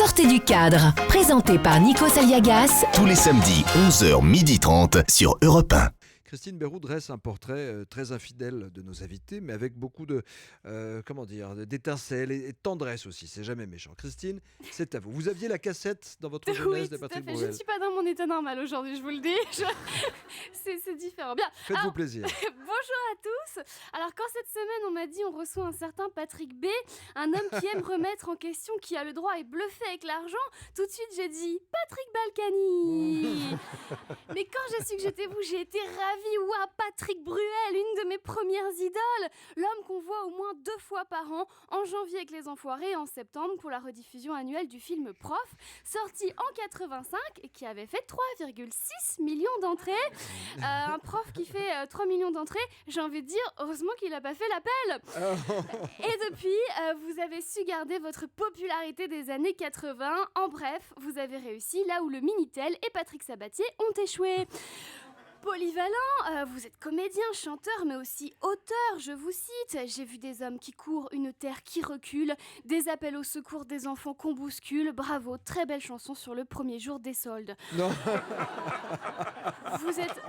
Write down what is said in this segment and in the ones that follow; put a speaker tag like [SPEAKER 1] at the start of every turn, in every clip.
[SPEAKER 1] Sortez du cadre, présenté par Nikos Aliagas.
[SPEAKER 2] Tous les samedis, 11h30 sur Europe 1.
[SPEAKER 3] Christine Béroux dresse un portrait très infidèle de nos invités, mais avec beaucoup de, d'étincelles et de tendresse aussi. C'est jamais méchant. Christine, c'est à vous. Vous aviez la cassette dans votre jeunesse de Patrick Bruel.
[SPEAKER 4] Je ne suis pas dans mon état normal aujourd'hui, je vous le dis. C'est différent. Bien.
[SPEAKER 3] Faites-vous plaisir.
[SPEAKER 4] Bonjour à tous. Alors, quand cette semaine, on m'a dit on reçoit un certain Patrick B, un homme qui aime remettre en question, qui a le droit et bluffer avec l'argent, tout de suite, j'ai dit Patrick Balkany. Mais quand j'ai su que j'étais vous, j'ai été ravie. Ouah, Patrick Bruel, une de mes premières idoles. L'homme qu'on voit au moins 2 fois par an, en janvier avec Les Enfoirés et en septembre pour la rediffusion annuelle du film Prof, sorti en 85 et qui avait fait 3,6 millions d'entrées. Un prof qui fait 3 millions d'entrées, j'ai envie de dire, heureusement qu'il n'a pas fait l'appel. Et depuis, vous avez su garder votre popularité des années 80. En bref, vous avez réussi là où le Minitel et Patrick Sabatier ont échoué. Polyvalent, vous êtes comédien, chanteur, mais aussi auteur, je vous cite. J'ai vu des hommes qui courent, une terre qui recule, des appels au secours, des enfants qu'on bouscule. Bravo, très belle chanson sur le premier jour des soldes.
[SPEAKER 3] Non.
[SPEAKER 4] Vous êtes...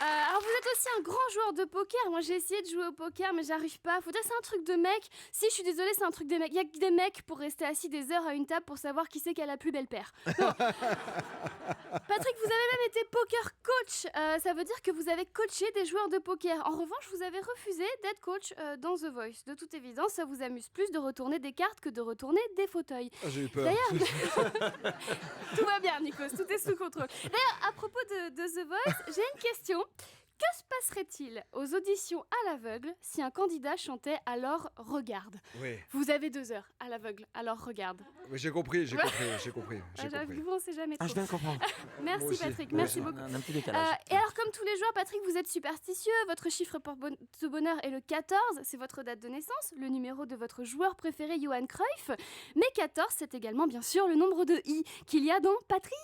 [SPEAKER 4] Alors vous êtes aussi un grand joueur de poker. Moi j'ai essayé de jouer au poker mais j'arrive pas. Faut dire c'est un truc de mec. Si je suis désolée, c'est un truc des mecs. Il y a que des mecs pour rester assis des heures à une table pour savoir qui c'est qui a la plus belle paire. Non. Patrick, vous avez même été poker coach. Ça veut dire que vous avez coaché des joueurs de poker. En revanche, vous avez refusé d'être coach dans The Voice. De toute évidence, ça vous amuse plus de retourner des cartes que de retourner des fauteuils.
[SPEAKER 3] J'ai eu peur.
[SPEAKER 4] D'ailleurs, tout va bien, Nikos, tout est sous contrôle. D'ailleurs, à propos de The Voice, j'ai une question. Que se passerait-il aux auditions à l'aveugle si un candidat chantait « Alors regarde » ?
[SPEAKER 3] Oui.
[SPEAKER 4] Vous avez 2 heures à l'aveugle, alors regarde.
[SPEAKER 3] Oui, j'ai compris.
[SPEAKER 4] J'avoue, on sait jamais trop.
[SPEAKER 5] Je viens de comprendre.
[SPEAKER 4] Merci Patrick, merci beaucoup.
[SPEAKER 5] Un petit décalage.
[SPEAKER 4] Et alors comme tous les joueurs, Patrick, vous êtes superstitieux. Votre chiffre de bonheur est le 14, c'est votre date de naissance, le numéro de votre joueur préféré, Johan Cruyff. Mais 14, c'est également bien sûr le nombre de i qu'il y a dans Patrick.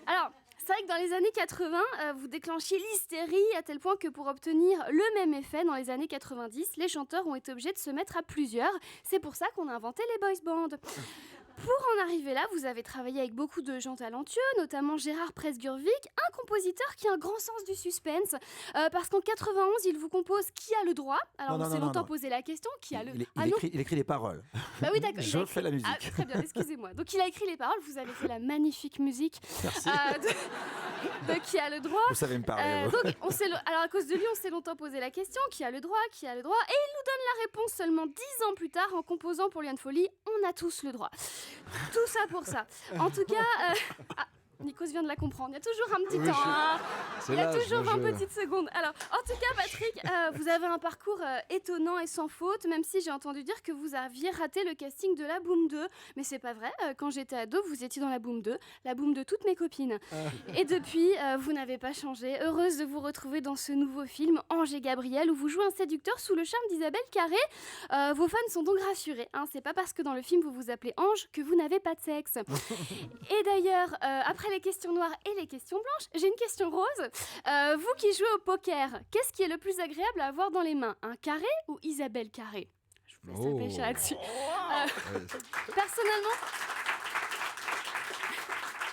[SPEAKER 4] Alors... c'est vrai que dans les années 80, vous déclenchiez l'hystérie à tel point que pour obtenir le même effet dans les années 90, les chanteurs ont été obligés de se mettre à plusieurs. C'est pour ça qu'on a inventé les boys bands. Pour en arriver là, vous avez travaillé avec beaucoup de gens talentueux, notamment Gérard Presgurvic, un compositeur qui a un grand sens du suspense, parce qu'en 91, il vous compose Qui a le droit ? Alors on s'est longtemps posé la question, qui a le...
[SPEAKER 5] Il écrit les paroles.
[SPEAKER 4] Bah oui, d'accord.
[SPEAKER 5] Je fais la musique.
[SPEAKER 4] Ah, très bien, excusez-moi. Donc il a écrit les paroles, vous avez fait la magnifique musique de Qui a le droit.
[SPEAKER 5] Vous savez me parler.
[SPEAKER 4] Donc alors à cause de lui, on s'est longtemps posé la question, qui a le droit ? Et il nous donne la réponse seulement 10 ans plus tard en composant pour Liane Folly, On a tous le droit. Tout ça pour ça. En tout cas, Nikos vient de la comprendre. Il y a toujours un petit temps. Il y a toujours 20 petites secondes. Alors, en tout cas, Patrick, vous avez un parcours étonnant et sans faute, même si j'ai entendu dire que vous aviez raté le casting de la Boom 2. Mais c'est pas vrai. Quand j'étais ado, vous étiez dans la Boom 2, la Boom de toutes mes copines. Et depuis, vous n'avez pas changé. Heureuse de vous retrouver dans ce nouveau film, Ange et Gabriel, où vous jouez un séducteur sous le charme d'Isabelle Carré. Vos fans sont donc rassurés. C'est pas parce que dans le film vous vous appelez Ange que vous n'avez pas de sexe. Et d'ailleurs, après les questions noires et les questions blanches, j'ai une question rose. Vous qui jouez au poker, qu'est-ce qui est le plus agréable à avoir dans les mains ? Un carré ou Isabelle Carré ? Je vous laisse réfléchir là-dessus.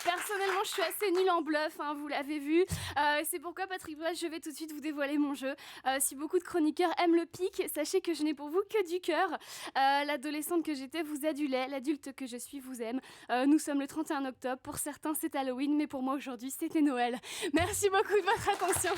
[SPEAKER 4] Personnellement, je suis assez nulle en bluff, vous l'avez vu. C'est pourquoi, Patrick Bruel, je vais tout de suite vous dévoiler mon jeu. Si beaucoup de chroniqueurs aiment le pic, sachez que je n'ai pour vous que du cœur. L'adolescente que j'étais vous adulait, l'adulte que je suis vous aime. Nous sommes le 31 octobre. Pour certains, c'est Halloween, mais pour moi, aujourd'hui, c'était Noël. Merci beaucoup de votre attention.